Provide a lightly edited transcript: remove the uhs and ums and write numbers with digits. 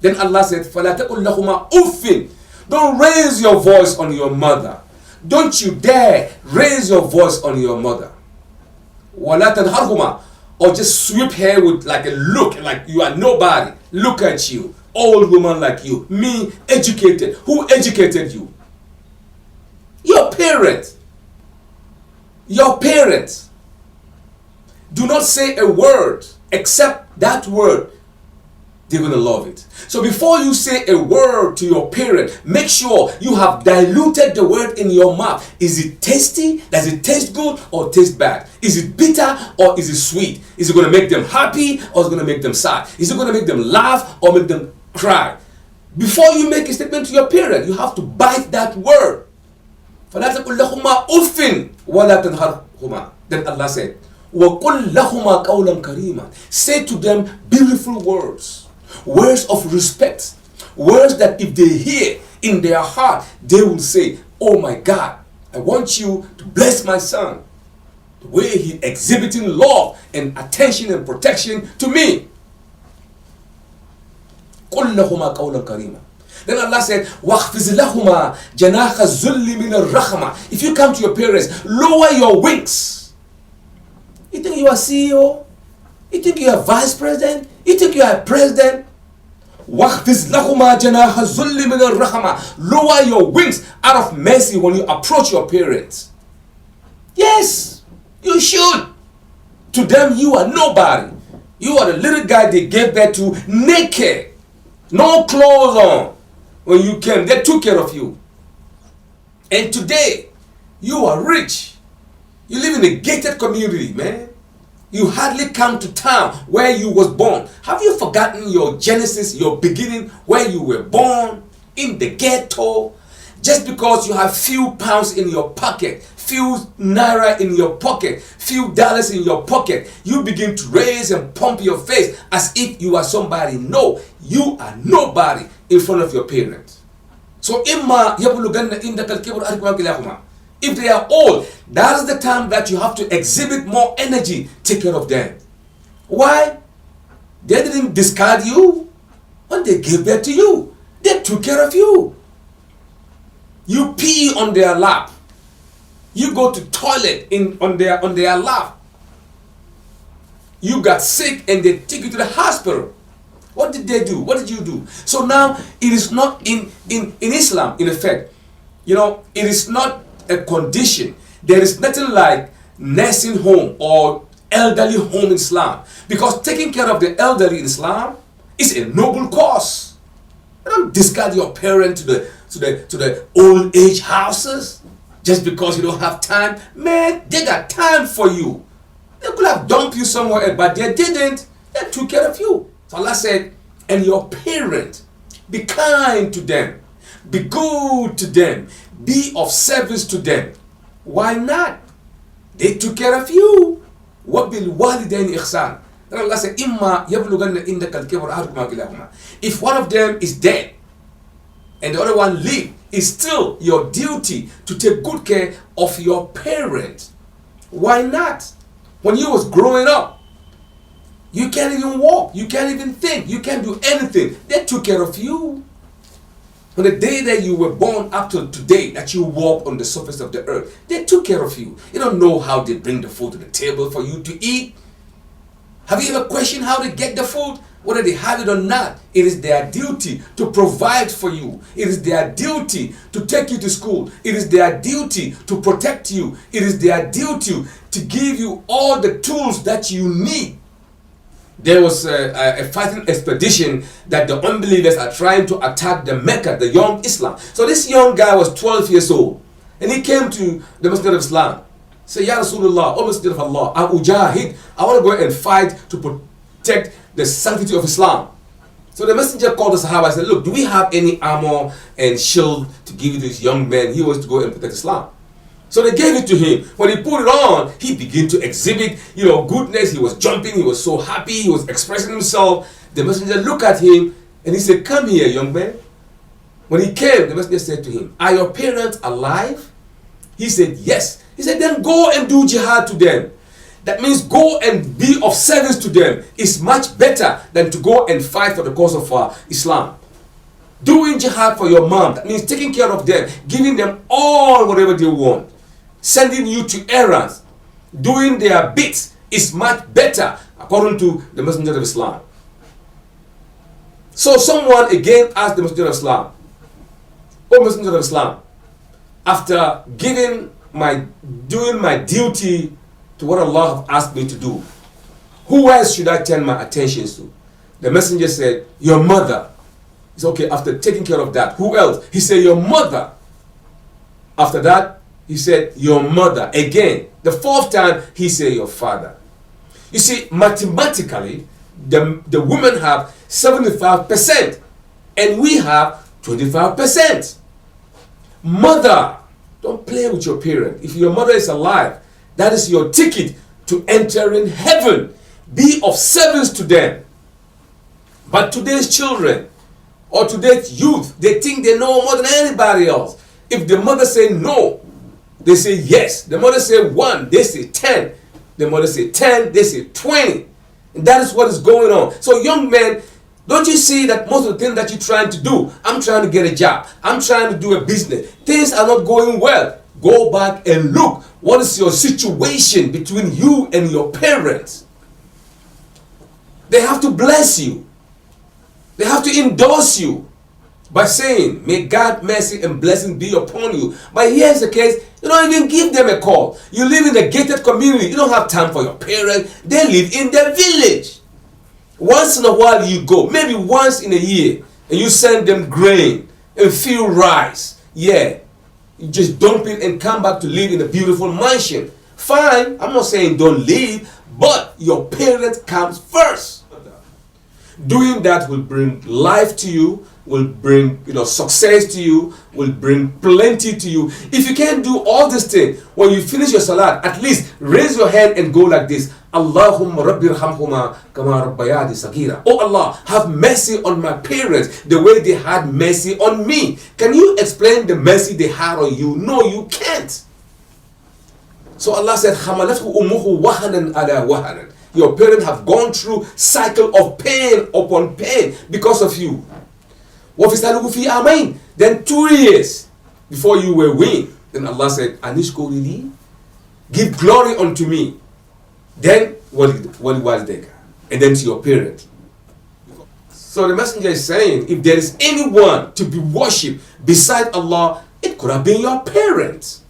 Then Allah said, فَلَا تَقُلْ لَهُمَا أُفٍّ. Don't raise your voice on your mother. Don't you dare raise your voice on your mother. وَلَا تَنْهَرْهُمَا. Or just sweep her with like a look, like you are nobody. Look at you. Old woman like you. Me, educated. Who educated you? Your parents. Your parents. Do not say a word except that word. They're going to love it. So before you say a word to your parent, make sure you have diluted the word in your mouth. Is it tasty? Does it taste good or taste bad? Is it bitter or is it sweet? Is it going to make them happy or is it going to make them sad? Is it going to make them laugh or make them cry? Before you make a statement to your parent, you have to bite that word. فَلَا تَقُلْ لَهُمَا أُفٍّ وَلَا تَنْهَرْهُمَا. Then Allah said, وَقُلْ لَهُمَا قَوْلًا كَرِيمًا. Say to them beautiful words. Words of respect. Words that if they hear in their heart, they will say, oh my God, I want you to bless my son. The way he exhibiting love and attention and protection to me. قُلْ لَهُمَا قَوْلًا كَرِيمًا. Then Allah said, وَاخْفِزْ لَهُمَا جَنَاحَ الذُّلِّ مِنَ الرَّحْمَةِ. If you come to your parents, lower your wings. You think you are CEO? You think you are vice president? You think you are president? وَاخْفِزْ لَهُمَا جَنَاحَ الذُّلِّ مِنَ الرَّحْمَةِ. Lower your wings out of mercy when you approach your parents. Yes, you should. To them, you are nobody. You are the little guy they gave birth to naked. No clothes on. When you came, they took care of you. And today, you are rich. You live in a gated community, man. You hardly come to town where you was born. Have you forgotten your genesis, your beginning, where you were born? In the ghetto? Just because you have few pounds in your pocket, few naira in your pocket, few dollars in your pocket, you begin to raise and pump your face as if you are somebody. No, you are nobody in front of your parents. So imma yablughanna indaka al-kibr ahaduhuma kilahuma. If they are old, that is the time that you have to exhibit more energy. Take care of them. Why? They didn't discard you when they gave birth to you. They took care of you. You pee on their lap. You go to toilet on their lap. You got sick and they take you to the hospital. What did they do? What did you do? So now it is not in Islam, in effect. You know, it is not a condition. There is nothing like nursing home or elderly home in Islam, because taking care of the elderly in Islam is a noble cause. You don't discard your parent to the old age houses just because you don't have time. Man, they got time for you. They could have dumped you somewhere else, but they didn't. They took care of you. So Allah said, and your parent, be kind to them, be good to them, be of service to them. Why not? They took care of you. وَبِالْوَالِدَيْنِ إِحْسَانًا. Then Allah said, إِمَّا يَبْلُغَنَّ إِنَّكَ الْكِبْرَ أَحَدُهُمَا كِلَاهُمَا. If one of them is dead and the other one live, it's still your duty to take good care of your parents. Why not? When you was growing up, you can't even walk, you can't even think, you can't do anything. They took care of you. On the day that you were born up to today, that you walk on the surface of the earth, they took care of you. You don't know how they bring the food to the table for you to eat. Have you ever questioned how they get the food? Whether they have it or not, it is their duty to provide for you. It is their duty to take you to school. It is their duty to protect you. It is their duty to give you all the tools that you need. There was a fighting expedition that the unbelievers are trying to attack the Mecca, the young Islam. So this young guy was 12 years old, and he came to the Masjid of Islam. Say, Ya Rasulullah, O Masjid of Allah, I want to go and fight to protect the sanctity of Islam. So the messenger called the Sahaba and said, look, do we have any armor and shield to give you this young man? He wants to go and protect Islam. So they gave it to him. When he put it on, he began to exhibit, goodness. He was jumping. He was so happy. He was expressing himself. The messenger looked at him and he said, come here, young man. When he came, the messenger said to him, are your parents alive? He said, yes. He said, then go and do jihad to them. That means go and be of service to them is much better than to go and fight for the cause of Islam. Doing jihad for your mom, that means taking care of them, giving them all whatever they want, sending you to errands, doing their bits is much better according to the Messenger of Islam. So someone again asked the Messenger of Islam, "O Messenger of Islam, after doing my duty to what Allah have asked me to do, who else should I turn my attention to?" The Messenger said, "Your mother." He said, "Okay, after taking care of that, who else?" He said, "Your mother." After that, he said, "Your mother." Again, the fourth time, he said, "Your father." You see, mathematically, the women have 75% and we have 25%. Mother, don't play with your parent. If your mother is alive, that is your ticket to entering heaven. Be of service to them. But today's children or today's youth, they think they know more than anybody else. If the mother say no, they say yes. The mother say 1, they say 10. The mother say 10, they say 20. And that is what is going on. So young men, don't you see that most of the things that you're trying to do, I'm trying to get a job, I'm trying to do a business, things are not going well. Go back and look. What is your situation between you and your parents? They have to bless you. They have to endorse you by saying, "May God mercy and blessing be upon you." But here's the case, you don't even give them a call. You live in a gated community. You don't have time for your parents. They live in their village. Once in a while you go, maybe once in a year, and you send them grain and few rice. Yeah, you just dump it and come back to live in a beautiful mansion. Fine, I'm not saying don't leave, but your parents comes first. Doing that will bring life to you, will bring success to you, will bring plenty to you. If you can't do all these things, when you finish your salat, at least raise your hand and go like this: Allahumma rabbi irhamhuma kama rabbayani sagira. Oh Allah, have mercy on my parents the way they had mercy on me. Can you explain the mercy they had on you? No, you can't. So Allah said, "Hamalathu ummuhu wahanan ala wahanan." Your parents have gone through cycle of pain upon pain because of you. Then 2 years before you were weaned, then Allah said, "Anishko lili, give glory unto me." Then what was there? And then to your parents. So the messenger is saying, if there is anyone to be worshipped beside Allah, it could have been your parents.